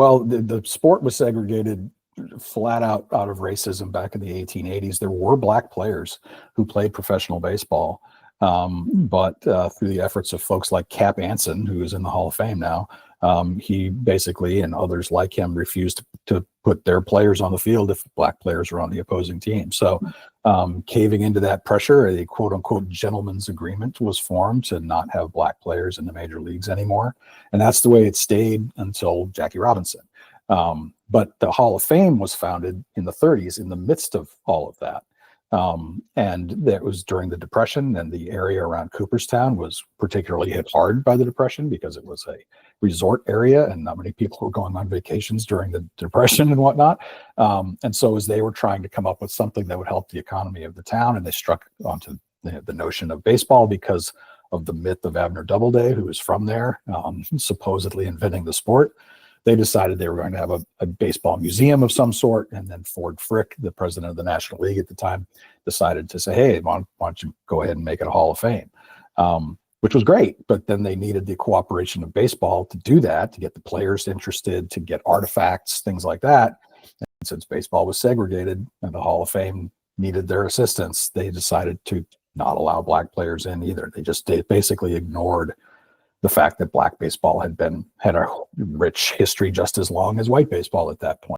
Well, the sport was segregated flat out of racism back in the 1880s. There were black players who played professional baseball, but through the efforts of folks like Cap Anson, who is in the Hall of Fame now, he basically, and others like him, refused to put their players on the field if black players were on the opposing team. So caving into that pressure, a quote unquote gentleman's agreement was formed to not have black players in the major leagues anymore. And that's the way it stayed until Jackie Robinson. But the Hall of Fame was founded in the 30s in the midst of all of that. And that was during the Depression, and the area around Cooperstown was particularly hit hard by the Depression because it was a resort area and not many people were going on vacations during the Depression and whatnot. And so as they were trying to come up with something that would help the economy of the town, and they struck onto the notion of baseball because of the myth of Abner Doubleday, who was from there, supposedly inventing the sport. They decided they were going to have a baseball museum of some sort. And then Ford Frick, the president of the National League at the time, decided to say, hey, why don't you go ahead and make it a Hall of Fame, which was great. But then they needed the cooperation of baseball to do that, to get the players interested, to get artifacts, things like that. And since baseball was segregated and the Hall of Fame needed their assistance, they decided to not allow black players in either. They basically ignored the fact that black baseball had a rich history just as long as white baseball at that point.